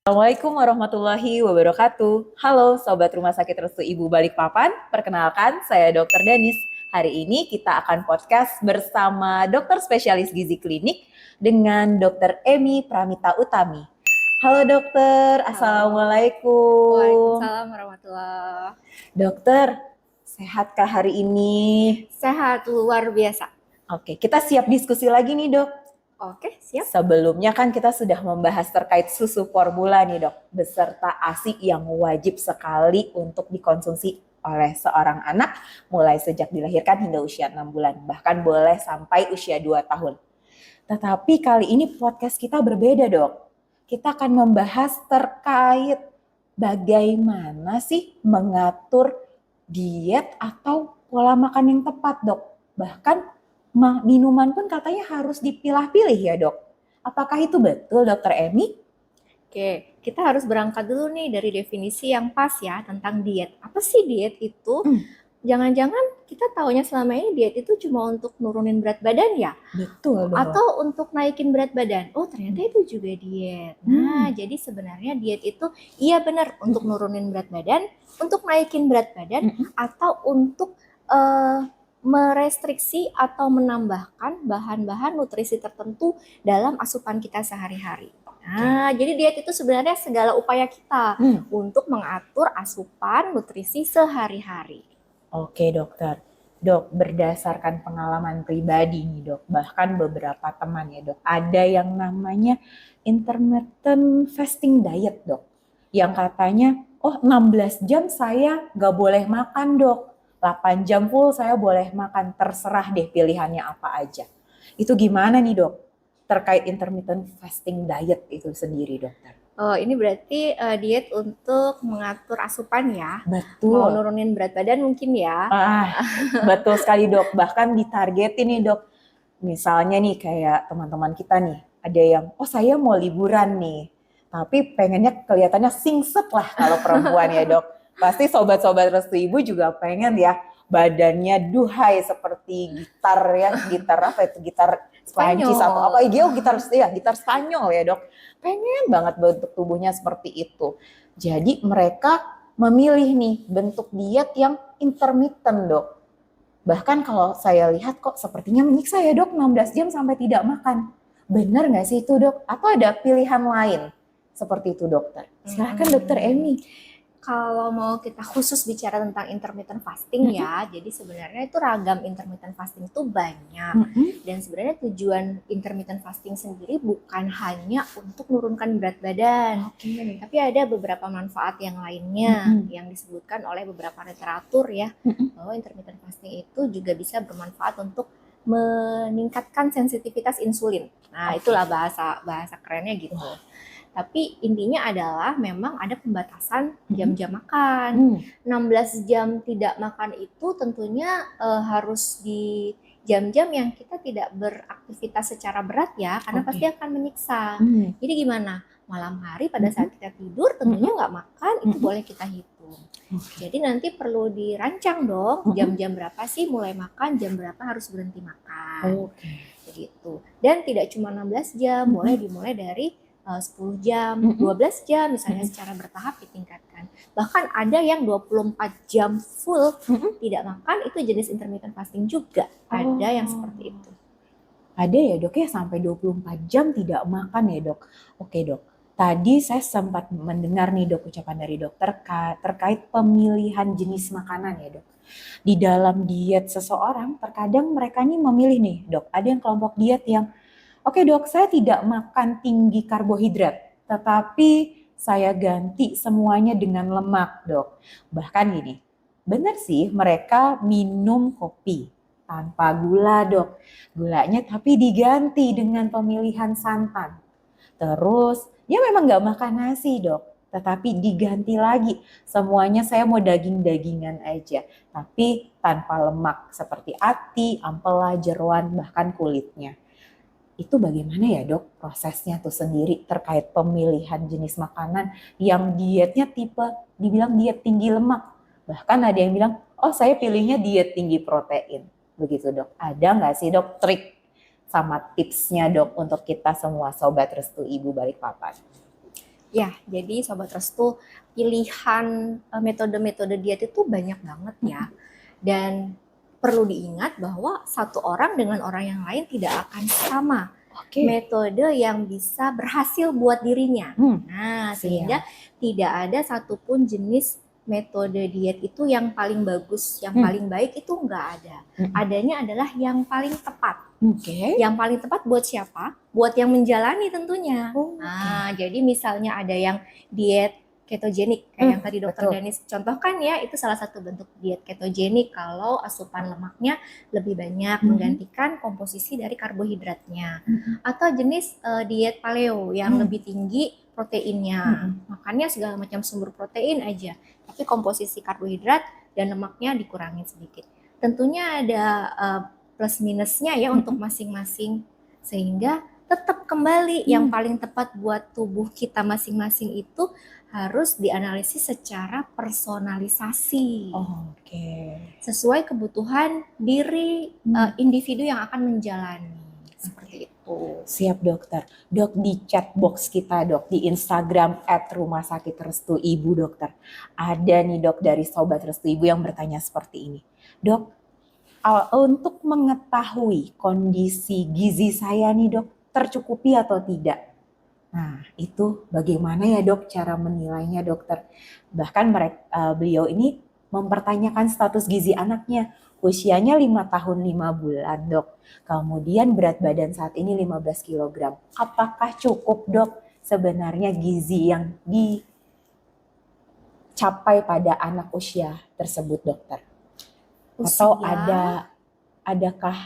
Assalamualaikum warahmatullahi wabarakatuh. Halo Sobat Rumah Sakit Restu Ibu Balikpapan, perkenalkan saya Dr. Danis. Hari ini kita akan podcast bersama dokter spesialis gizi klinik dengan Dr. Emi Pramita Utami. Halo dokter, assalamualaikum. Waalaikumsalam warahmatullahi. Dokter, sehatkah hari ini? Sehat luar biasa. Oke, kita siap diskusi lagi nih dok. Oke, siap. Sebelumnya kan kita sudah membahas terkait susu formula nih dok, beserta ASI yang wajib sekali untuk dikonsumsi oleh seorang anak mulai sejak dilahirkan hingga usia 6 bulan, bahkan boleh sampai usia 2 tahun. Tetapi kali ini podcast kita berbeda dok. Kita akan membahas terkait bagaimana sih mengatur diet atau pola makan yang tepat dok. Bahkan minuman pun katanya harus dipilah-pilih ya dok. Apakah itu betul dokter Emi? Oke, kita harus berangkat dulu nih dari definisi yang pas ya tentang diet. Apa sih diet itu? Jangan-jangan kita taunya selama ini diet itu cuma untuk nurunin berat badan ya? Betul dok. Atau untuk naikin berat badan? Oh ternyata itu juga diet. Nah jadi sebenarnya diet itu iya benar untuk nurunin berat badan, untuk naikin berat badan, atau untuk merestriksi atau menambahkan bahan-bahan nutrisi tertentu dalam asupan kita sehari-hari. Nah, jadi diet itu sebenarnya segala upaya kita untuk mengatur asupan nutrisi sehari-hari. Oke dokter. Dok, berdasarkan pengalaman pribadi nih dok, bahkan beberapa teman ya dok, ada yang namanya intermittent fasting diet dok, yang katanya, 16 jam saya gak boleh makan dok, 8 jam full saya boleh makan, terserah deh pilihannya apa aja. Itu gimana nih dok? Terkait intermittent fasting diet itu sendiri dokter. Oh, ini berarti diet untuk mengatur asupan ya? Betul. Mau nurunin berat badan mungkin ya? Betul sekali dok, bahkan ditargetin nih dok. Misalnya nih kayak teman-teman kita nih, ada yang, saya mau liburan nih, tapi pengennya kelihatannya singset lah kalau perempuan ya dok. Pasti sobat-sobat Restu Ibu juga pengen ya badannya duhai seperti gitar ya, gitar apa itu, gitar Prancis atau apa, gitar Spanyol ya dok. Pengen banget bentuk tubuhnya seperti itu. Jadi mereka memilih nih bentuk diet yang intermittent dok. Bahkan kalau saya lihat kok sepertinya menyiksa ya dok, 16 jam sampai tidak makan. Benar nggak sih itu dok? Atau ada pilihan lain seperti itu dokter? Silakan dokter Emi. Kalau mau kita khusus bicara tentang intermittent fasting ya, jadi sebenarnya itu ragam intermittent fasting itu banyak. Dan sebenarnya tujuan intermittent fasting sendiri bukan hanya untuk menurunkan berat badan, tapi ada beberapa manfaat yang lainnya yang disebutkan oleh beberapa literatur ya, bahwa intermittent fasting itu juga bisa bermanfaat untuk meningkatkan sensitivitas insulin. Nah, itulah bahasa kerennya gitu. Tapi intinya adalah memang ada pembatasan jam-jam makan. 16 jam tidak makan itu tentunya harus di jam-jam yang kita tidak beraktivitas secara berat ya, karena pasti akan menyiksa. Jadi gimana? Malam hari pada saat kita tidur tentunya nggak makan, itu boleh kita hitung. Jadi nanti perlu dirancang dong, jam-jam berapa sih mulai makan, jam berapa harus berhenti makan. Begitu. Dan tidak cuma 16 jam, boleh dimulai dari 10 jam, 12 jam misalnya secara bertahap ditingkatkan. Bahkan ada yang 24 jam full tidak makan, itu jenis intermittent fasting juga. Ada yang seperti itu. Ada ya dok ya sampai 24 jam tidak makan ya dok. Oke dok, tadi saya sempat mendengar nih dok ucapan dari dokter terkait pemilihan jenis makanan ya dok. Di dalam diet seseorang terkadang mereka nih memilih nih dok, ada yang kelompok diet yang oke dok, saya tidak makan tinggi karbohidrat, tetapi saya ganti semuanya dengan lemak dok. Bahkan gini, benar sih mereka minum kopi tanpa gula dok. Gulanya tapi diganti dengan pemilihan santan. Terus ya memang gak makan nasi dok, tetapi diganti lagi. Semuanya saya mau daging-dagingan aja, tapi tanpa lemak seperti ati, ampela, jeroan, bahkan kulitnya. Itu bagaimana ya dok prosesnya tuh sendiri terkait pemilihan jenis makanan yang dietnya tipe dibilang diet tinggi lemak. Bahkan ada yang bilang, saya pilihnya diet tinggi protein. Begitu dok. Ada nggak sih dok trik sama tipsnya dok untuk kita semua sobat Restu Ibu Balikpapan? Ya, jadi Sobat Restu, pilihan metode-metode diet itu banyak banget ya. Dan perlu diingat bahwa satu orang dengan orang yang lain tidak akan sama Oke. metode yang bisa berhasil buat dirinya. Nah, Siap. sehingga tidak ada satupun jenis metode diet itu yang paling bagus, yang paling baik itu nggak ada. Adanya adalah yang paling tepat. Oke. Yang paling tepat buat siapa? Buat yang menjalani tentunya. Oh, Nah, jadi misalnya ada yang diet ketogenik kayak yang tadi Dokter betul. Danis contohkan ya, itu salah satu bentuk diet ketogenik kalau asupan lemaknya lebih banyak menggantikan komposisi dari karbohidratnya. Atau jenis diet paleo yang lebih tinggi proteinnya. Makannya segala macam sumber protein aja, tapi komposisi karbohidrat dan lemaknya dikurangin sedikit. Tentunya ada plus minusnya ya untuk masing-masing, sehingga tetap kembali yang paling tepat buat tubuh kita masing-masing itu harus dianalisis secara personalisasi. Oke. Sesuai kebutuhan diri individu yang akan menjalani. Seperti itu. Siap dokter. Dok, di chat box kita dok, di Instagram @rumahsakitrestuibu dokter. Ada nih dok dari Sobat Restu Ibu yang bertanya seperti ini. Dok, untuk mengetahui kondisi gizi saya nih dok, tercukupi atau tidak? Nah, itu bagaimana ya dok cara menilainya dokter? Bahkan beliau ini mempertanyakan status gizi anaknya. Usianya 5 tahun 5 bulan dok. Kemudian berat badan saat ini 15 kg. Apakah cukup dok sebenarnya gizi yang dicapai pada anak usia tersebut dokter? Atau adakah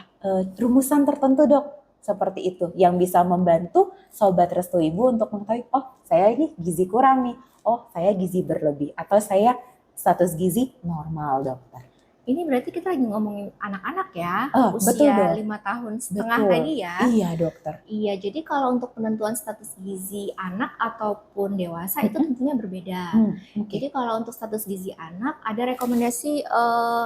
rumusan tertentu dok? Seperti itu yang bisa membantu Sobat Restu Ibu untuk mengetahui, oh saya ini gizi kurang nih, oh saya gizi berlebih, atau saya status gizi normal dokter. Ini berarti kita lagi ngomongin anak-anak ya, betul, usia dok. 5 tahun setengah Betul. tadi ya. Iya dokter. Iya, jadi kalau untuk penentuan status gizi anak ataupun dewasa itu tentunya berbeda. Jadi kalau untuk status gizi anak ada rekomendasi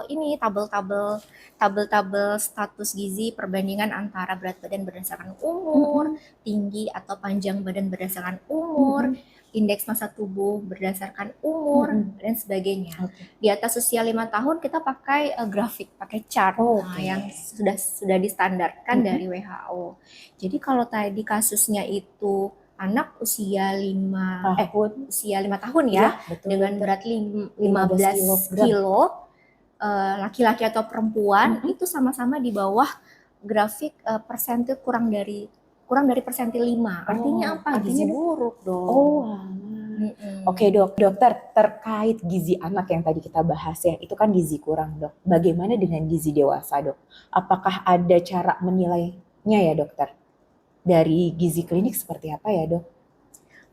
ini tabel-tabel status gizi perbandingan antara berat badan berdasarkan umur, tinggi atau panjang badan berdasarkan umur, indeks massa tubuh berdasarkan umur dan sebagainya. Di atas usia 5 tahun kita pakai grafik, pakai chart yang sudah distandarkan dari WHO. Jadi kalau tadi kasusnya itu anak usia 5 tahun ya, dengan berat 15 kilo, laki-laki atau perempuan itu sama-sama di bawah grafik persentil kurang dari persentil 5. Artinya apa? Gizi buruk dong. Oke dokter, terkait gizi anak yang tadi kita bahas ya, itu kan gizi kurang dok. Bagaimana dengan gizi dewasa dok? Apakah ada cara menilainya ya dokter? Dari gizi klinik seperti apa ya dok?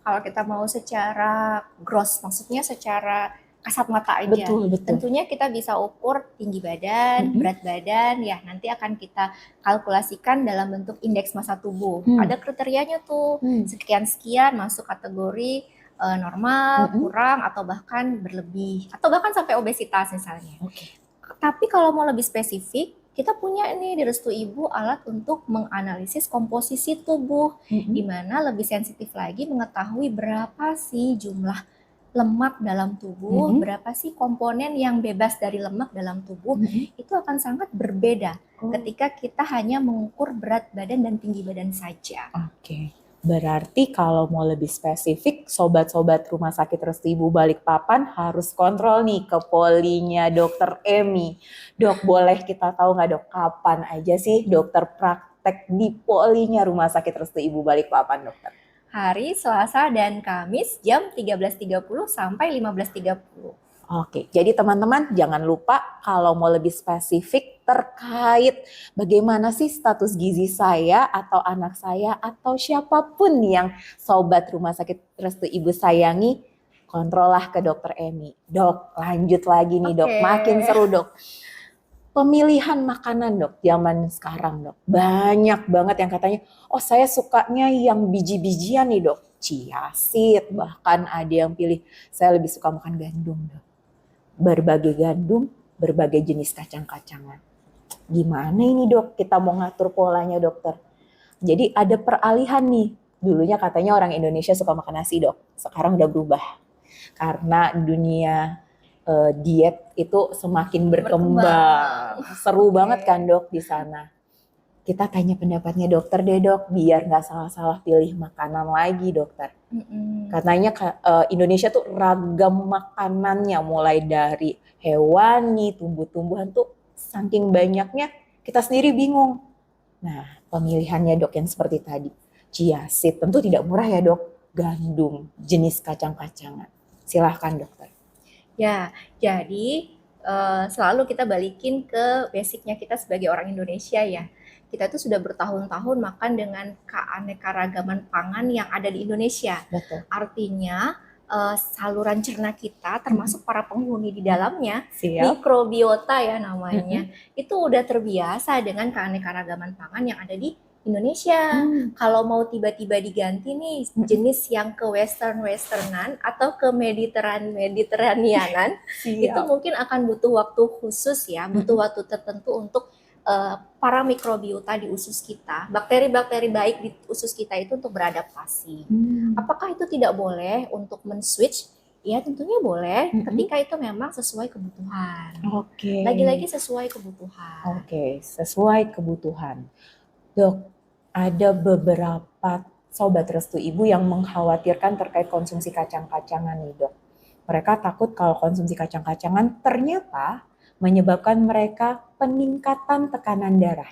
Kalau kita mau secara gross, maksudnya secara kasat mata aja. Betul. Tentunya kita bisa ukur tinggi badan, berat badan, ya nanti akan kita kalkulasikan dalam bentuk indeks massa tubuh. Ada kriterianya tuh, sekian-sekian masuk kategori normal, kurang, atau bahkan berlebih, atau bahkan sampai obesitas misalnya. Tapi kalau mau lebih spesifik, kita punya nih di Restu Ibu alat untuk menganalisis komposisi tubuh, di mana lebih sensitif lagi mengetahui berapa sih jumlah lemak dalam tubuh, berapa sih komponen yang bebas dari lemak dalam tubuh, itu akan sangat berbeda ketika kita hanya mengukur berat badan dan tinggi badan saja. Berarti kalau mau lebih spesifik, sobat-sobat Rumah Sakit Restu Ibu Balikpapan harus kontrol nih ke polinya Dokter Emi. Dok, boleh kita tahu nggak dok, kapan aja sih dokter praktek di polinya Rumah Sakit Restu Ibu Balikpapan dokter? Hari Selasa dan Kamis jam 13.30 sampai 15.30. Jadi teman-teman jangan lupa kalau mau lebih spesifik terkait bagaimana sih status gizi saya atau anak saya atau siapapun yang sobat Rumah Sakit Restu Ibu sayangi, kontrollah ke Dokter Emi. Dok, lanjut lagi nih dok, makin seru dok. Pemilihan makanan dok, zaman sekarang dok, banyak banget yang katanya, oh saya sukanya yang biji-bijian nih dok, chia seed, bahkan ada yang pilih saya lebih suka makan gandum dok. Berbagai gandum, berbagai jenis kacang-kacangan. Gimana ini dok, kita mau ngatur polanya dokter? Jadi ada peralihan nih, Dulunya katanya orang Indonesia suka makan nasi dok, sekarang udah berubah. Karena dunia diet itu semakin berkembang. Seru banget kan dok di sana. Kita tanya pendapatnya dokter deh dok, biar nggak salah-salah pilih makanan lagi dokter. Katanya Indonesia tuh ragam makanannya, mulai dari hewani, tumbuh-tumbuhan tuh saking banyaknya kita sendiri bingung. Nah, pemilihannya dok yang seperti tadi. Chia seed tentu tidak murah ya dok, gandum, jenis kacang-kacangan. Silahkan dokter. Ya, jadi selalu kita balikin ke basicnya kita sebagai orang Indonesia ya. Kita tuh sudah bertahun-tahun makan dengan keanekaragaman pangan yang ada di Indonesia. Betul. Artinya saluran cerna kita, termasuk para penghuni di dalamnya, Siap. mikrobiota ya namanya, itu udah terbiasa dengan keanekaragaman pangan yang ada di Indonesia. Kalau mau tiba-tiba diganti nih jenis yang ke westernan atau ke mediteranianan, itu mungkin akan butuh waktu khusus ya, butuh waktu tertentu untuk para mikrobiota di usus kita, bakteri-bakteri baik di usus kita itu untuk beradaptasi. Apakah itu tidak boleh untuk men-switch? Ya tentunya boleh, ketika itu memang sesuai kebutuhan. Oke. Lagi-lagi sesuai kebutuhan. Oke, sesuai kebutuhan. Dok, ada beberapa sobat restu ibu yang mengkhawatirkan terkait konsumsi kacang-kacangan nih dok. Mereka takut kalau konsumsi kacang-kacangan ternyata menyebabkan mereka peningkatan tekanan darah.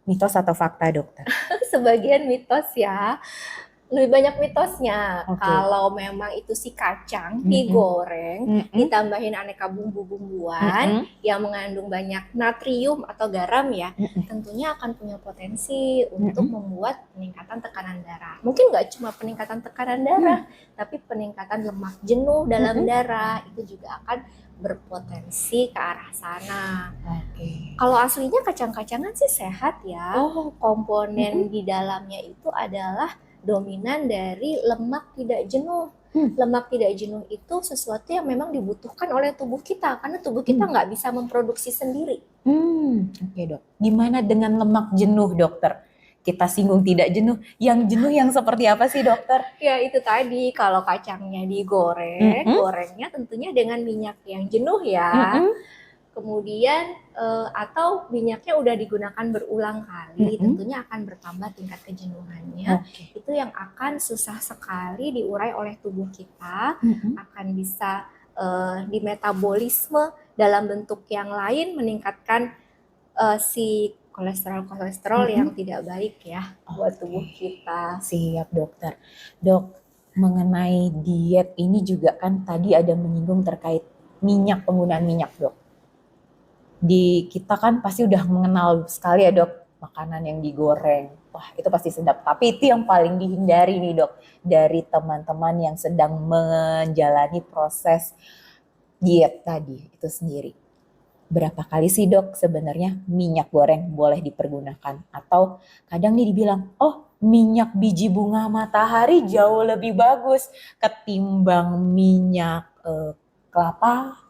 Mitos atau fakta dokter? Sebagian mitos ya. Lebih banyak mitosnya. Kalau memang itu si kacang digoreng, ditambahin aneka bumbu-bumbuan yang mengandung banyak natrium atau garam ya, tentunya akan punya potensi untuk membuat peningkatan tekanan darah. Mungkin nggak cuma peningkatan tekanan darah, tapi peningkatan lemak jenuh dalam darah itu juga akan berpotensi ke arah sana. Kalau aslinya kacang-kacangan sih sehat ya. Komponen di dalamnya itu adalah dominan dari lemak tidak jenuh. Lemak tidak jenuh itu sesuatu yang memang dibutuhkan oleh tubuh kita karena tubuh kita nggak bisa memproduksi sendiri. Oke dok. Gimana dengan lemak jenuh dokter? Kita singgung tidak jenuh. Yang jenuh yang seperti apa sih dokter? Ya itu tadi, kalau kacangnya digoreng, gorengnya tentunya dengan minyak yang jenuh ya. Kemudian atau minyaknya udah digunakan berulang kali, tentunya akan bertambah tingkat kejenuhannya. Itu yang akan susah sekali diurai oleh tubuh kita, akan bisa di metabolisme dalam bentuk yang lain meningkatkan si kolesterol yang tidak baik ya buat tubuh kita. Siap dokter. Dok, mengenai diet ini juga kan tadi ada menyinggung terkait minyak, penggunaan minyak dok. Di kita kan pasti udah mengenal sekali ya dok, makanan yang digoreng. Wah itu pasti sedap, tapi itu yang paling dihindari nih dok, dari teman-teman yang sedang menjalani proses diet tadi itu sendiri. Berapa kali sih dok sebenarnya minyak goreng boleh dipergunakan? Atau kadang nih dibilang, oh minyak biji bunga matahari jauh lebih bagus ketimbang minyak kelapa,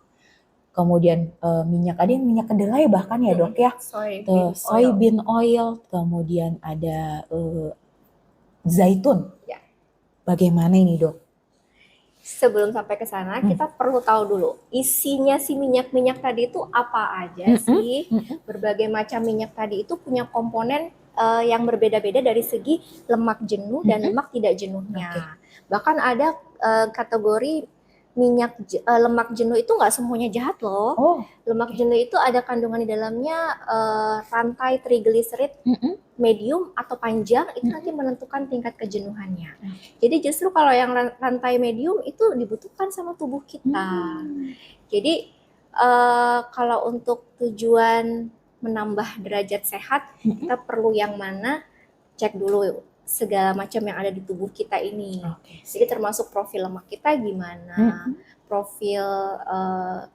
kemudian minyak, ada yang minyak kedelai bahkan ya dok ya, soybean oil, kemudian ada zaitun. Ya. Bagaimana ini dok? Sebelum sampai ke sana, kita perlu tahu dulu isinya si minyak-minyak tadi itu apa aja sih. Berbagai macam minyak tadi itu punya komponen yang berbeda-beda dari segi lemak jenuh dan lemak tidak jenuhnya. Bahkan ada kategori minyak lemak jenuh itu nggak semuanya jahat loh. Lemak jenuh itu ada kandungan di dalamnya rantai trigliserid medium atau panjang, itu nanti menentukan tingkat kejenuhannya. Jadi justru kalau yang rantai medium itu dibutuhkan sama tubuh kita. Jadi kalau untuk tujuan menambah derajat sehat, kita perlu yang mana, cek dulu segala macam yang ada di tubuh kita ini. Jadi termasuk profil lemak kita gimana, profil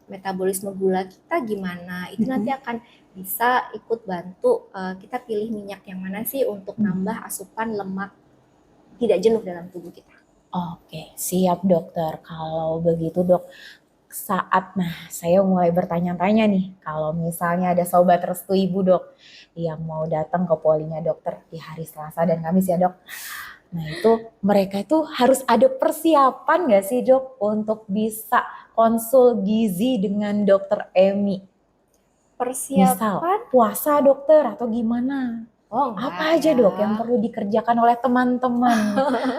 metabolisme gula kita gimana, itu nanti akan bisa ikut bantu kita pilih minyak yang mana sih untuk nambah asupan lemak tidak jenuh dalam tubuh kita. Oke, siap dokter. Kalau begitu dok, saya mulai bertanya-tanya nih, kalau misalnya ada sobat restu ibu dok yang mau datang ke polinya dokter di hari Selasa dan Kamis ya dok, Nah itu mereka itu harus ada persiapan nggak sih dok untuk bisa konsul gizi dengan dokter Emi? Misal Persiapan? puasa dokter atau gimana? Oh enggak Apa aja ya. dok yang perlu dikerjakan oleh teman-teman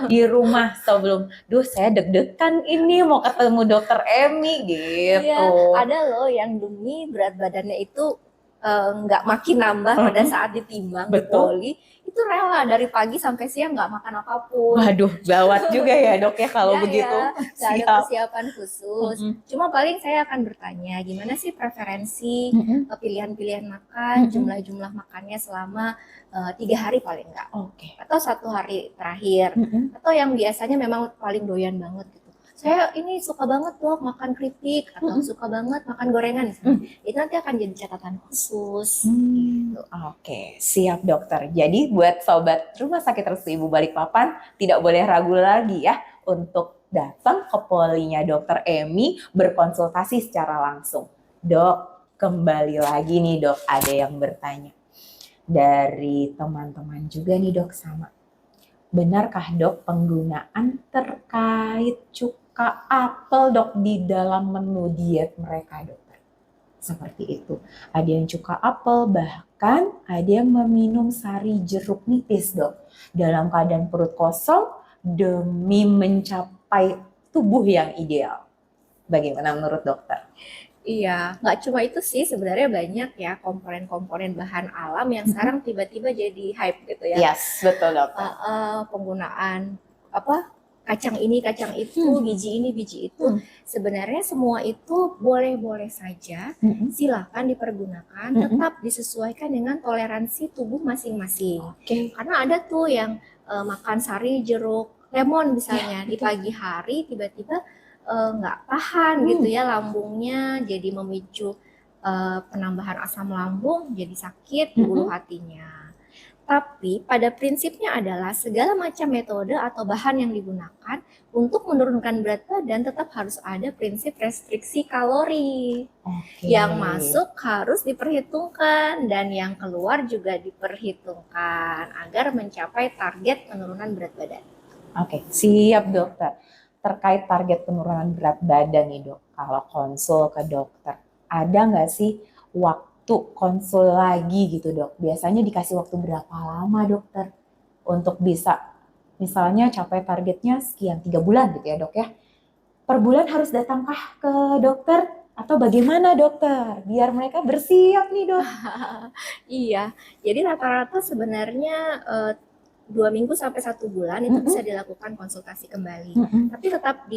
di rumah sebelum, duh saya deg-degan ini mau ketemu dokter Emi Iya, gitu. ada loh yang demi berat badannya itu nggak makin nambah pada saat ditimbang di Betul. poli, itu rela dari pagi sampai siang nggak makan apapun. Waduh, gawat juga ya dok ya kalau Enggak begitu. ya, nggak ada Siap. persiapan khusus. Mm-mm. Cuma paling saya akan bertanya, gimana sih preferensi Mm-mm. pilihan-pilihan makan, Mm-mm. jumlah-jumlah makannya selama 3 hari paling enggak, Oke. atau 1 hari terakhir, Mm-mm. atau yang biasanya memang paling doyan banget gitu. Saya ini suka banget loh makan keripik atau Mm-mm. suka banget makan gorengan misalnya. Itu nanti akan jadi catatan khusus. Gitu. Oke, siap dokter. Jadi buat sobat Rumah Sakit Restu Ibu Balikpapan tidak boleh ragu lagi ya untuk datang ke polinya dokter Emi berkonsultasi secara langsung. Dok, kembali lagi nih dok, ada yang bertanya. Dari teman-teman juga nih dok sama. Benarkah dok penggunaan terkait cuka apel dok di dalam menu diet mereka dokter? Seperti itu. Ada yang cuka apel, bahkan ada yang meminum sari jeruk nipis dok. Dalam keadaan perut kosong demi mencapai tubuh yang ideal. Bagaimana menurut dokter? Iya, nggak cuma itu sih, sebenarnya banyak ya komponen-komponen bahan alam yang sekarang tiba-tiba jadi hype gitu ya. Yes, betul dokter. Penggunaan apa kacang ini, kacang itu, biji ini, biji itu. Sebenarnya semua itu boleh-boleh saja, silakan dipergunakan, tetap disesuaikan dengan toleransi tubuh masing-masing. Oke. Karena ada tuh yang makan sari, jeruk, lemon misalnya di pagi hari tiba-tiba nggak tahan gitu ya lambungnya, jadi memicu penambahan asam lambung, jadi sakit di ulu hatinya. Tapi pada prinsipnya adalah segala macam metode atau bahan yang digunakan untuk menurunkan berat badan tetap harus ada prinsip restriksi kalori. Yang masuk harus diperhitungkan dan yang keluar juga diperhitungkan agar mencapai target penurunan berat badan. Oke, siap dokter. Terkait target penurunan berat badan nih dok, kalau konsul ke dokter, ada nggak sih waktu konsul lagi gitu dok? Biasanya dikasih waktu berapa lama dokter untuk bisa misalnya capai targetnya sekian 3 bulan gitu ya dok ya? Per bulan harus datangkah ke dokter atau bagaimana dokter? Biar mereka bersiap nih dok. Iya, jadi rata-rata sebenarnya 2 minggu sampai 1 bulan itu bisa dilakukan konsultasi kembali. Tapi tetap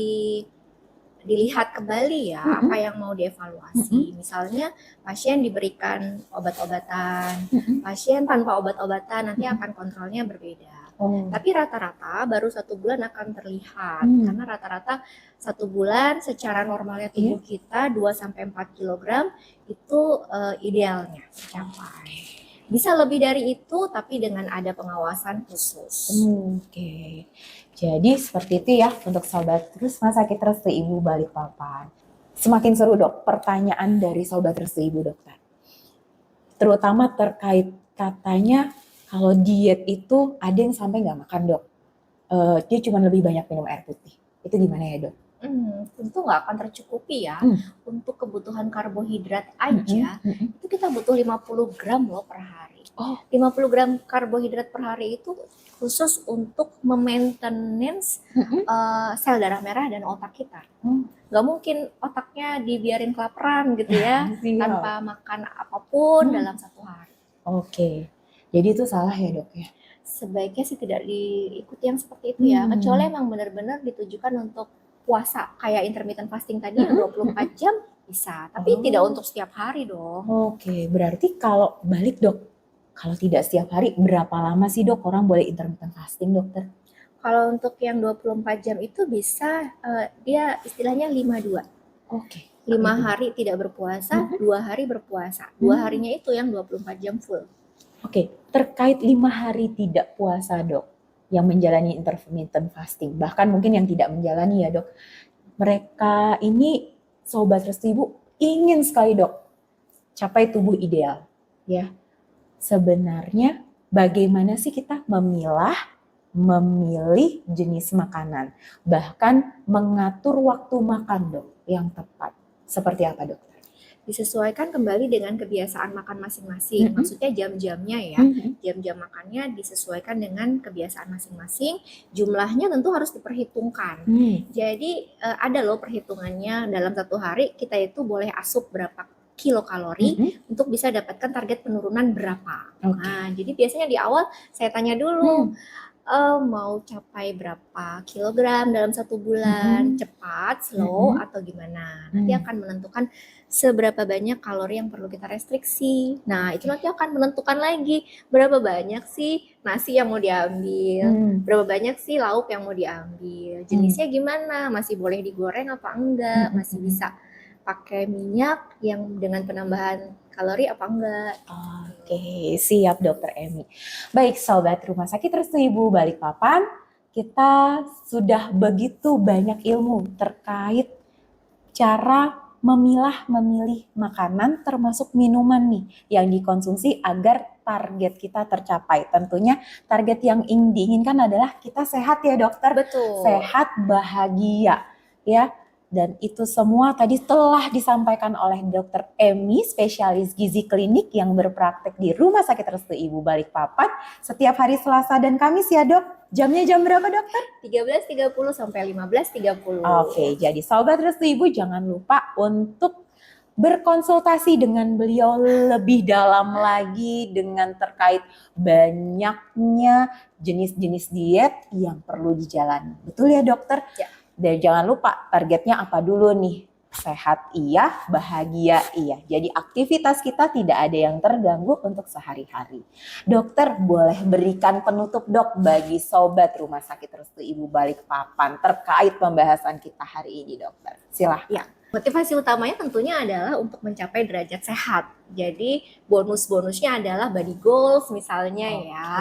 dilihat kembali ya apa yang mau dievaluasi. Misalnya pasien diberikan obat-obatan, pasien tanpa obat-obatan nanti akan kontrolnya berbeda. Tapi rata-rata baru 1 bulan akan terlihat karena rata-rata 1 bulan secara normalnya tubuh kita 2-4 kg itu idealnya tercapai. Bisa lebih dari itu tapi dengan ada pengawasan khusus. Oke. Jadi seperti itu ya untuk sobat Rumah Sakit Restu Ibu Balikpapan. Semakin seru dok pertanyaan dari sobat Restu Ibu dokter. Terutama terkait katanya kalau diet itu ada yang sampai nggak makan dok. Dia cuma lebih banyak minum air putih. Itu gimana ya dok? Tentu nggak akan tercukupi ya. Untuk kebutuhan karbohidrat aja itu kita butuh 50 gram loh per hari. 50 gram karbohidrat per hari itu khusus untuk memaintenance sel darah merah dan otak kita. Nggak mungkin otaknya dibiarin kelaparan gitu ya tanpa makan apapun dalam 1 hari. Oke, jadi itu salah ya dok ya? Sebaiknya sih tidak diikuti yang seperti itu ya, kecuali emang benar-benar ditujukan untuk puasa kayak intermittent fasting tadi yang 24 jam bisa, tapi tidak untuk setiap hari dong. Oke, berarti kalau balik dok, kalau tidak setiap hari berapa lama sih dok orang boleh intermittent fasting dokter? Kalau untuk yang 24 jam itu bisa dia istilahnya 5-2. Oke. 5 hari tidak berpuasa, 2 hari berpuasa. 2 harinya itu yang 24 jam full. Oke, terkait 5 hari tidak puasa dok, yang menjalani intermittent fasting, bahkan mungkin yang tidak menjalani ya dok, mereka ini sobat Restu Ibu ingin sekali dok capai tubuh ideal ya. Sebenarnya bagaimana sih kita memilah memilih jenis makanan, bahkan mengatur waktu makan dok yang tepat. Seperti apa dokter? Disesuaikan kembali dengan kebiasaan makan masing-masing. Maksudnya jam-jamnya ya. Jam-jam makannya disesuaikan dengan kebiasaan masing-masing. Jumlahnya tentu harus diperhitungkan. Jadi ada loh perhitungannya, dalam satu hari kita itu boleh asup berapa kilokalori untuk bisa dapatkan target penurunan berapa. Nah, jadi biasanya di awal saya tanya dulu, mau capai berapa kilogram dalam 1 bulan, cepat, slow, atau gimana. Nanti akan menentukan seberapa banyak kalori yang perlu kita restriksi. Nah, itu nanti akan menentukan lagi berapa banyak sih nasi yang mau diambil, berapa banyak sih lauk yang mau diambil, jenisnya gimana, masih boleh digoreng apa enggak, masih bisa pakai minyak yang dengan penambahan kalori apa enggak. Oke, siap Dokter Emi. Baik Sobat Rumah Sakit Restu Ibu Balikpapan, kita sudah begitu banyak ilmu terkait cara memilih makanan termasuk minuman nih yang dikonsumsi agar target kita tercapai. Tentunya target yang diinginkan adalah kita sehat ya dokter. Betul. Sehat, bahagia ya. Dan itu semua tadi telah disampaikan oleh Dokter Emi, spesialis gizi klinik yang berpraktek di Rumah Sakit Restu Ibu Balikpapan setiap hari Selasa dan Kamis ya dok. Jamnya jam berapa dokter? 13.30 sampai 15.30. Oke, jadi Sobat Restu Ibu jangan lupa untuk berkonsultasi dengan beliau lebih dalam lagi dengan terkait banyaknya jenis-jenis diet yang perlu dijalani. Betul ya dokter? Ya. Dan jangan lupa targetnya apa dulu nih? Sehat iya, bahagia iya. Jadi aktivitas kita tidak ada yang terganggu untuk sehari-hari. Dokter boleh berikan penutup dok bagi Sobat Rumah Sakit Restu Ibu Balikpapan terkait pembahasan kita hari ini dokter. Silahkan. Ya. Motivasi utamanya tentunya adalah untuk mencapai derajat sehat. Jadi bonus-bonusnya adalah body goals misalnya ya.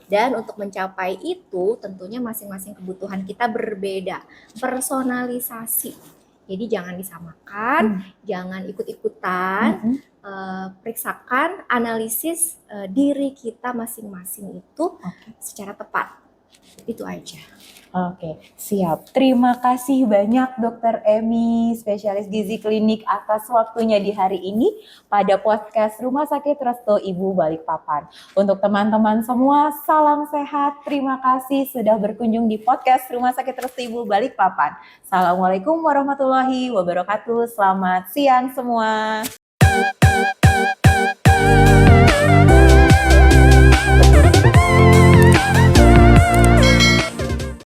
Dan untuk mencapai itu tentunya masing-masing kebutuhan kita berbeda. Personalisasi. Jadi jangan disamakan, jangan ikut-ikutan. Periksakan, analisis diri kita masing-masing itu secara tepat. Itu aja. Oke, siap. Terima kasih banyak Dokter Emi, spesialis gizi klinik atas waktunya di hari ini pada podcast Rumah Sakit Restu Ibu Balikpapan. Untuk teman-teman semua, salam sehat. Terima kasih sudah berkunjung di podcast Rumah Sakit Restu Ibu Balikpapan. Assalamualaikum warahmatullahi wabarakatuh. Selamat siang semua.